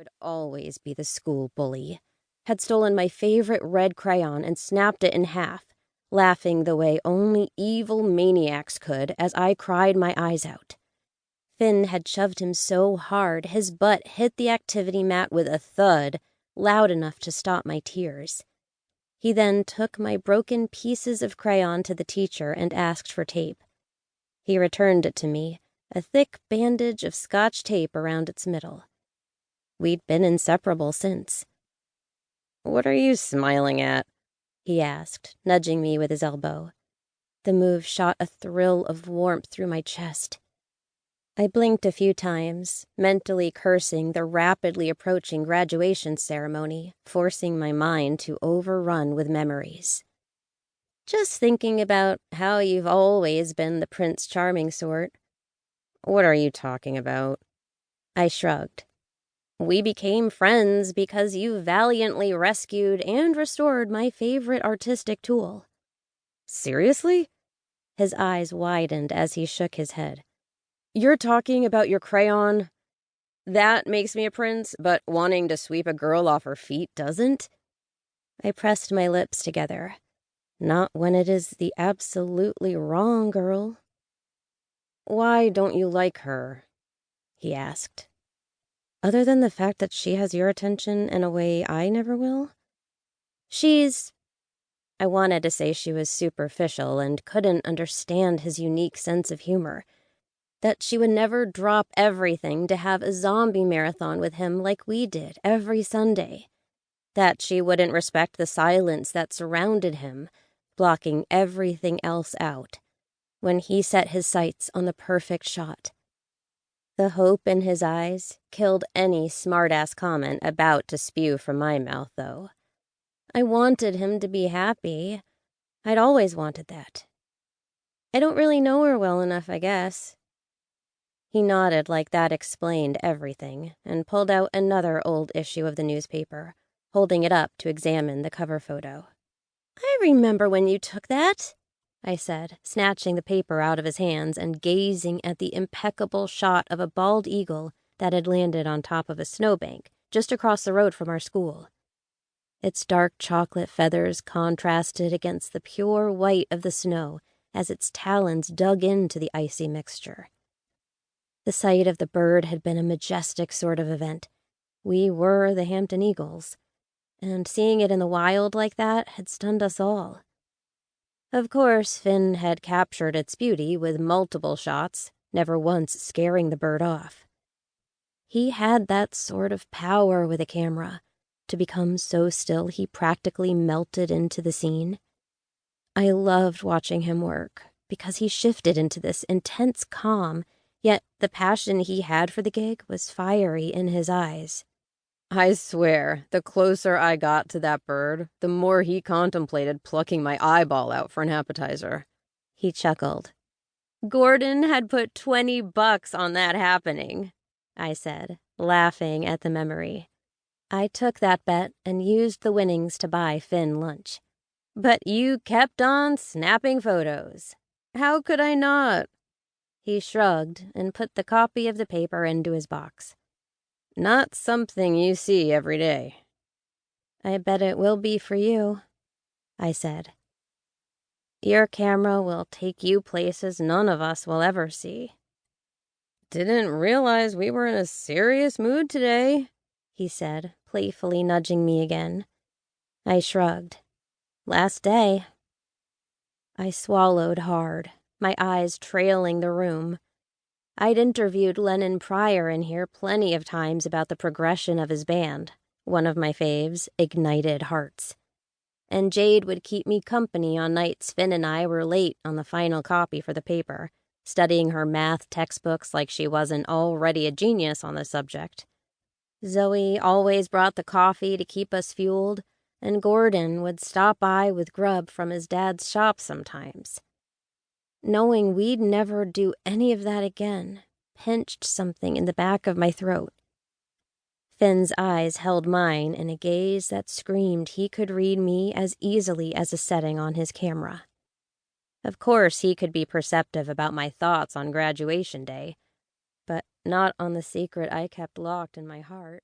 would always be the school bully, had stolen my favorite red crayon and snapped it in half, laughing the way only evil maniacs could as I cried my eyes out. Fynn had shoved him so hard his butt hit the activity mat with a thud, loud enough to stop my tears. He then took my broken pieces of crayon to the teacher and asked for tape. He returned it to me, a thick bandage of Scotch tape around its middle. We'd been inseparable since. "What are you smiling at?" he asked, nudging me with his elbow. The move shot a thrill of warmth through my chest. I blinked a few times, mentally cursing the rapidly approaching graduation ceremony, forcing my mind to overrun with memories. "Just thinking about how you've always been the Prince Charming sort." "What are you talking about?" I shrugged. "We became friends because you valiantly rescued and restored my favorite artistic tool." "Seriously?" His eyes widened as he shook his head. "You're talking about your crayon? That makes me a prince, but wanting to sweep a girl off her feet doesn't?" I pressed my lips together. "Not when it is the absolutely wrong girl." "Why don't you like her?" he asked. "Other than the fact that she has your attention in a way I never will?" I wanted to say she was superficial and couldn't understand his unique sense of humor. That she would never drop everything to have a zombie marathon with him like we did every Sunday. That she wouldn't respect the silence that surrounded him, blocking everything else out, when he set his sights on the perfect shot. The hope in his eyes killed any smart-ass comment about to spew from my mouth, though. I wanted him to be happy. I'd always wanted that. "I don't really know her well enough, I guess." He nodded like that explained everything and pulled out another old issue of the newspaper, holding it up to examine the cover photo. "I remember when you took that," I said, snatching the paper out of his hands and gazing at the impeccable shot of a bald eagle that had landed on top of a snowbank just across the road from our school. Its dark chocolate feathers contrasted against the pure white of the snow as its talons dug into the icy mixture. The sight of the bird had been a majestic sort of event. We were the Hampton Eagles, and seeing it in the wild like that had stunned us all. Of course, Fynn had captured its beauty with multiple shots, never once scaring the bird off. He had that sort of power with a camera, to become so still he practically melted into the scene. I loved watching him work, because he shifted into this intense calm, yet the passion he had for the gig was fiery in his eyes. "I swear, the closer I got to that bird, the more he contemplated plucking my eyeball out for an appetizer." He chuckled. "Gordon had put $20 on that happening," I said, laughing at the memory. I took that bet and used the winnings to buy Fynn lunch. "But you kept on snapping photos. How could I not?" He shrugged and put the copy of the paper into his box. "Not something you see every day." "I bet it will be for you," I said. "Your camera will take you places none of us will ever see." "Didn't realize we were in a serious mood today," he said, playfully nudging me again. I shrugged. "Last day." I swallowed hard, my eyes trailing the room. I'd interviewed Lennon Pryor in here plenty of times about the progression of his band, one of my faves, Ignited Hearts. And Jade would keep me company on nights Fynn and I were late on the final copy for the paper, studying her math textbooks like she wasn't already a genius on the subject. Zoe always brought the coffee to keep us fueled, and Gordon would stop by with grub from his dad's shop sometimes. Knowing we'd never do any of that again pinched something in the back of my throat. Finn's eyes held mine in a gaze that screamed he could read me as easily as a setting on his camera. Of course he could be perceptive about my thoughts on graduation day, but not on the secret I kept locked in my heart.